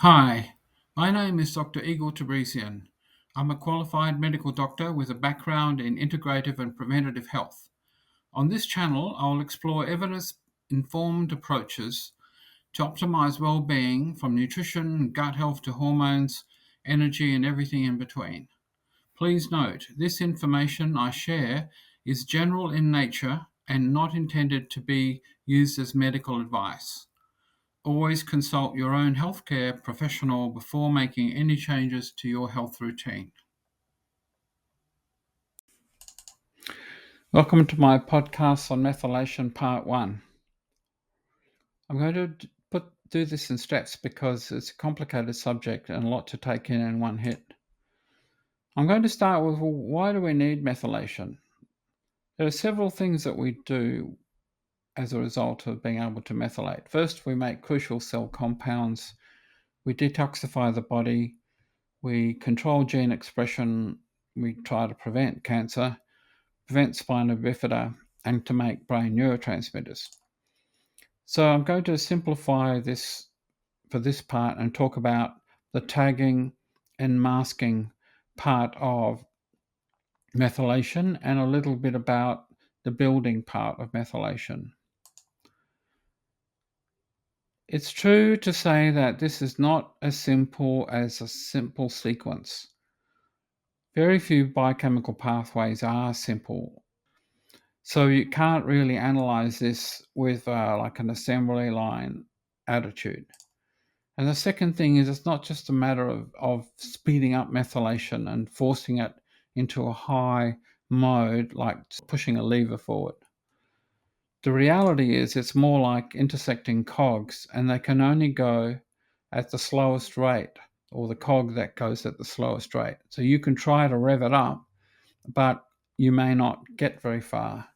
Hi, my name is Dr. Igor Tabrizian. I'm a qualified medical doctor with a background in integrative and preventative health. On this channel, I'll explore evidence informed approaches to optimize well being from nutrition, gut health to hormones, energy, and everything in between. Please note, this information I share is general in nature and not intended to be used as medical advice. Always consult your own healthcare professional before making any changes to your health routine. Welcome to my podcast on methylation part 1. I'm going to do this in steps because it's a complicated subject and a lot to take in one hit. I'm going to start with, why do we need methylation? There are several things that we do as a result of being able to methylate. First, we make crucial cell compounds, we detoxify the body, we control gene expression, we try to prevent cancer, prevent spina bifida, and to make brain neurotransmitters. So I'm going to simplify this for this part and talk about the tagging and masking part of methylation and a little bit about the building part of methylation. It's true to say that this is not as simple as a simple sequence. Very few biochemical pathways are simple. So you can't really analyze this with like an assembly line attitude. And the second thing is, it's not just a matter of speeding up methylation and forcing it into a high mode, like pushing a lever forward. The reality is it's more like intersecting cogs, and they can only go at the slowest rate, or the cog that goes at the slowest rate. So you can try to rev it up, but you may not get very far.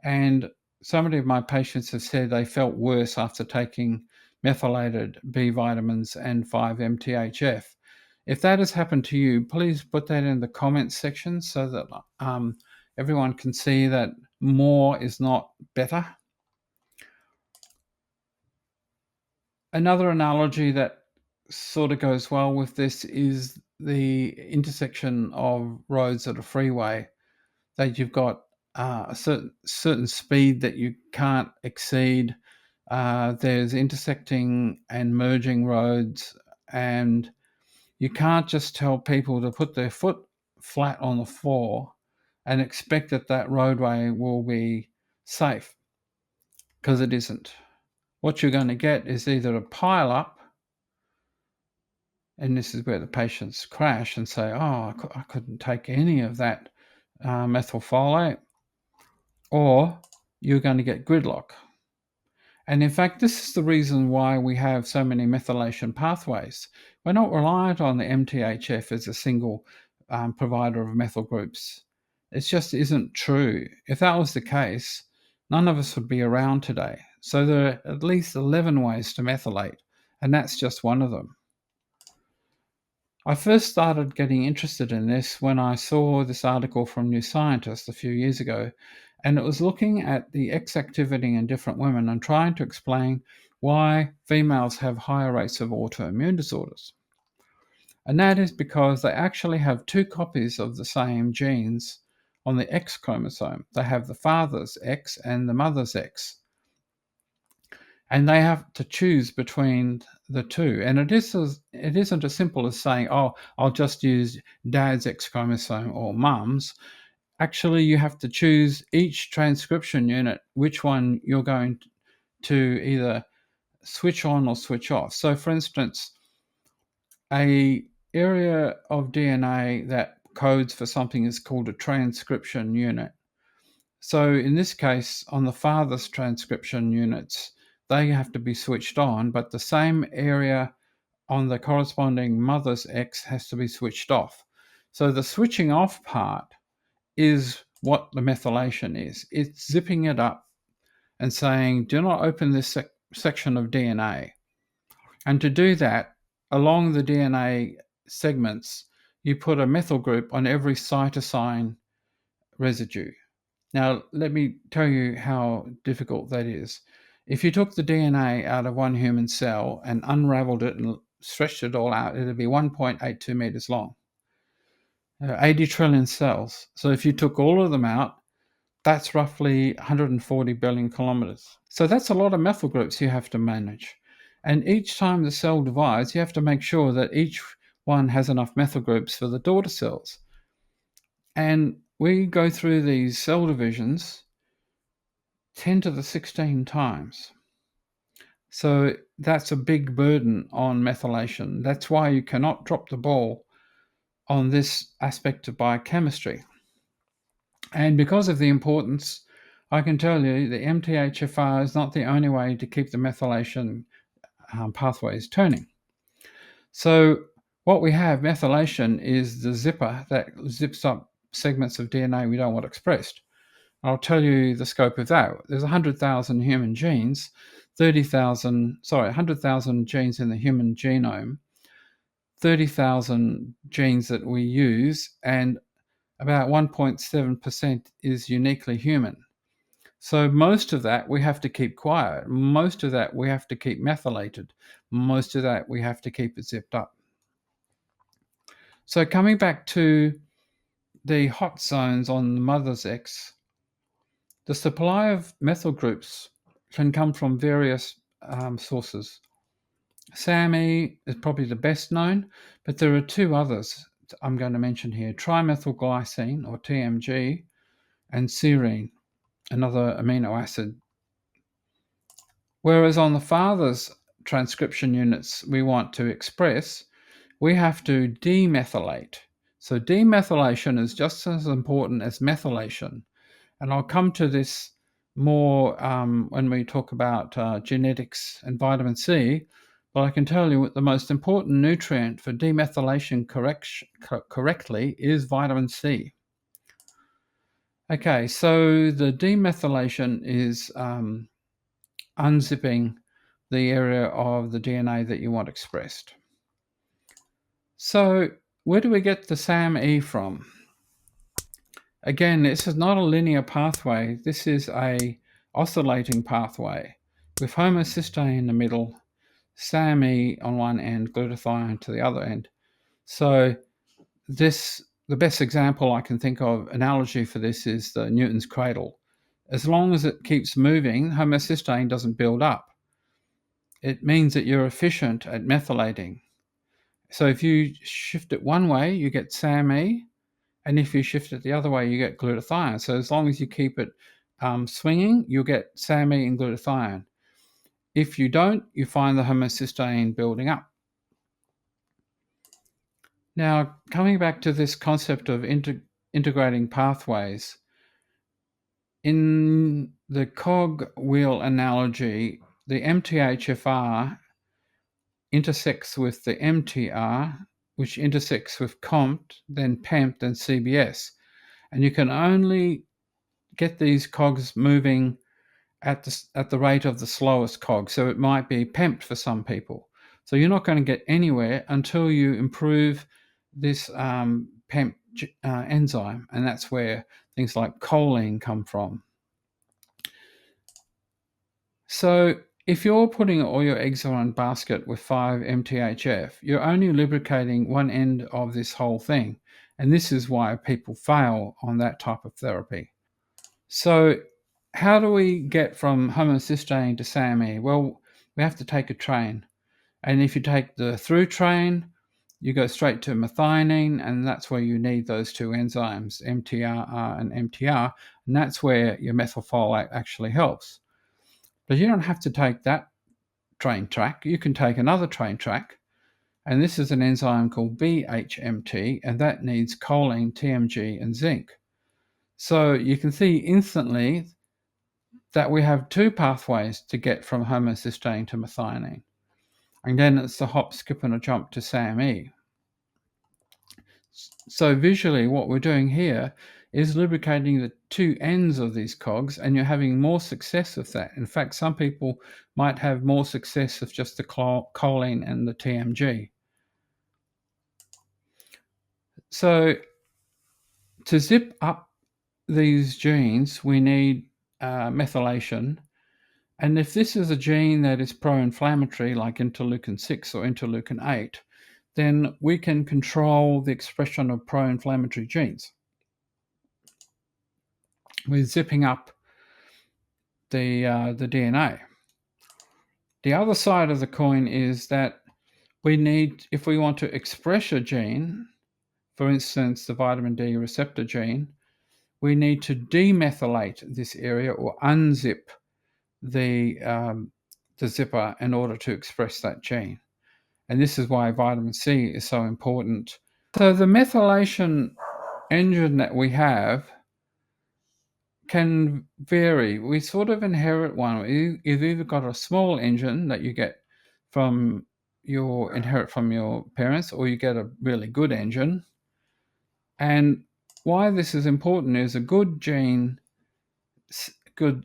And so many of my patients have said they felt worse after taking methylated B vitamins and 5-MTHF. If that has happened to you, please put that in the comments section so that everyone can see that more is not better. Another analogy that sort of goes well with this is the intersection of roads at a freeway, that you've got a certain speed that you can't exceed. There's intersecting and merging roads, and you can't just tell people to put their foot flat on the floor and expect that that roadway will be safe, because it isn't. What you're going to get is either a pile up, and this is where the patients crash and say, oh, I couldn't take any of that methylfolate, or you're going to get gridlock. And in fact, this is the reason why we have so many methylation pathways. We're not reliant on the MTHF as a single provider of methyl groups. It just isn't true. If that was the case, none of us would be around today. So there are at least 11 ways to methylate, and that's just one of them. I first started getting interested in this when I saw this article from New Scientist a few years ago, and it was looking at the X activity in different women and trying to explain why females have higher rates of autoimmune disorders. And that is because they actually have two copies of the same genes on the X chromosome. They have the father's X and the mother's X. And they have to choose between the two. And it isn't as simple as saying, oh, I'll just use dad's X chromosome or mum's. Actually, you have to choose each transcription unit, which one you're going to either switch on or switch off. So for instance, a area of DNA that codes for something is called a transcription unit. So in this case, on the father's transcription units, they have to be switched on, but the same area on the corresponding mother's X has to be switched off. So the switching off part is what the methylation is. It's zipping it up and saying, do not open this section of DNA. And to do that, along the DNA segments, you put a methyl group on every cytosine residue. Now, let me tell you how difficult that is. If you took the DNA out of one human cell and unraveled it and stretched it all out, it'd be 1.82 meters long. 80 trillion cells. So if you took all of them out, that's roughly 140 billion kilometers. So that's a lot of methyl groups you have to manage. And each time the cell divides, you have to make sure that each one has enough methyl groups for the daughter cells. And we go through these cell divisions 10 to the 16 times. So that's a big burden on methylation. That's why you cannot drop the ball on this aspect of biochemistry. And because of the importance, I can tell you the MTHFR is not the only way to keep the methylation pathways turning. So what we have, methylation, is the zipper that zips up segments of DNA we don't want expressed. I'll tell you the scope of that. There's 100,000 human genes, 100,000 genes in the human genome, 30,000 genes that we use, and about 1.7% is uniquely human. So most of that we have to keep quiet. Most of that we have to keep methylated. Most of that we have to keep it zipped up. So coming back to the hot zones on the mother's X, the supply of methyl groups can come from various sources. SAMe is probably the best known, but there are two others I'm going to mention here: trimethylglycine, or TMG, and serine, another amino acid. Whereas on the father's transcription units we want to express, we have to demethylate. So demethylation is just as important as methylation. And I'll come to this more when we talk about genetics and vitamin C, but I can tell you the most important nutrient for demethylation correctly is vitamin C. Okay, so the demethylation is unzipping the area of the DNA that you want expressed. So where do we get the SAMe from? Again, this is not a linear pathway. This is a oscillating pathway with homocysteine in the middle, SAMe on one end, glutathione to the other end. So the best example I can think of, analogy for this, is the Newton's cradle. As long as it keeps moving, homocysteine doesn't build up. It means that you're efficient at methylating. So if you shift it one way, you get SAMe, and if you shift it the other way, you get glutathione. So as long as you keep it swinging, you'll get SAMe and glutathione. If you don't, you find the homocysteine building up. Now, coming back to this concept of integrating pathways, in the cog wheel analogy, the MTHFR intersects with the MTR, which intersects with COMT, then PEMT, then CBS. And you can only get these cogs moving at the rate of the slowest cog. So it might be PEMT for some people. So you're not going to get anywhere until you improve this PEMT enzyme, and that's where things like choline come from. So if you're putting all your eggs in one basket with 5-MTHF, you're only lubricating one end of this whole thing. And this is why people fail on that type of therapy. So how do we get from homocysteine to SAMe? Well, we have to take a train. And if you take the through train, you go straight to methionine, and that's where you need those two enzymes, MTRR and MTR, and that's where your methylfolate actually helps. But you don't have to take that train track. You can take another train track, and this is an enzyme called BHMT, and that needs choline, TMG, and zinc. So you can see instantly that we have two pathways to get from homocysteine to methionine. And then it's the hop, skip, and a jump to SAMe. So visually, what we're doing here is lubricating the two ends of these cogs, and you're having more success with that. In fact, some people might have more success with just the choline and the TMG. So to zip up these genes, we need methylation, And if this is a gene that is pro-inflammatory, like interleukin 6 or interleukin 8, then we can control the expression of pro-inflammatory genes. We're zipping up the DNA. The other side of the coin is that we need, if we want to express a gene, for instance, the vitamin D receptor gene, we need to demethylate this area or unzip the zipper in order to express that gene. And this is why vitamin C is so important. So the methylation engine that we have can vary. We sort of inherit one. You've either got a small engine that you get from inherit from your parents, or you get a really good engine. And why this is important is a good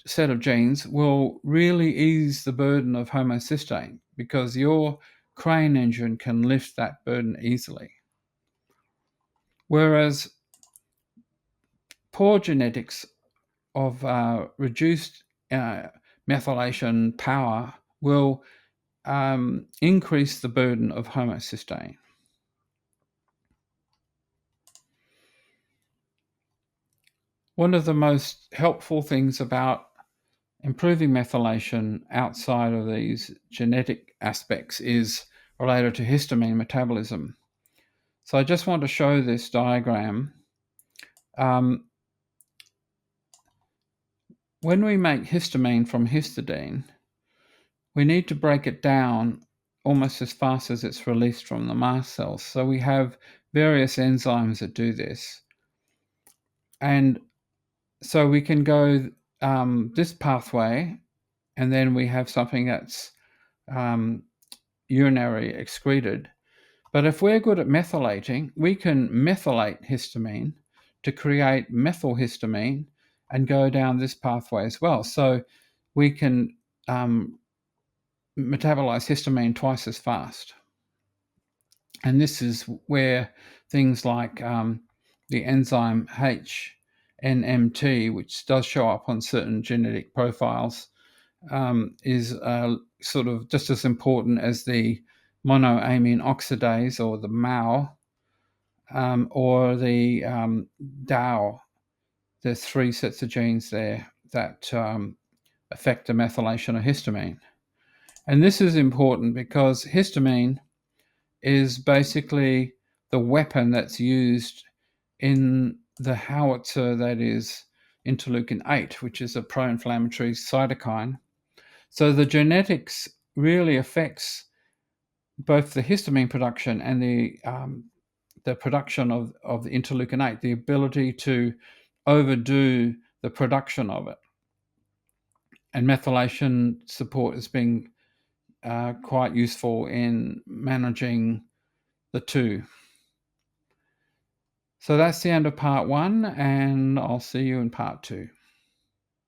set of genes will really ease the burden of homocysteine, because your crane engine can lift that burden easily. Whereas poor genetics of reduced methylation power will increase the burden of homocysteine. One of the most helpful things about improving methylation outside of these genetic aspects is related to histamine metabolism. So I just want to show this diagram. When we make histamine from histidine, we need to break it down almost as fast as it's released from the mast cells. So we have various enzymes that do this. And so we can go this pathway, and then we have something that's urinary excreted. But if we're good at methylating, we can methylate histamine to create methylhistamine and go down this pathway as well. So we can metabolize histamine twice as fast. And this is where things like the enzyme HNMT, which does show up on certain genetic profiles, is sort of just as important as the monoamine oxidase, or the MAO, or the DAO. There's 3 sets of genes there that affect the methylation of histamine. And this is important because histamine is basically the weapon that's used in the howitzer that is interleukin 8, which is a pro-inflammatory cytokine. So the genetics really affects both the histamine production and the production of the interleukin 8, the ability to overdo the production of it. And methylation support has been quite useful in managing the two. So that's the end of part 1, and I'll see you in part 2.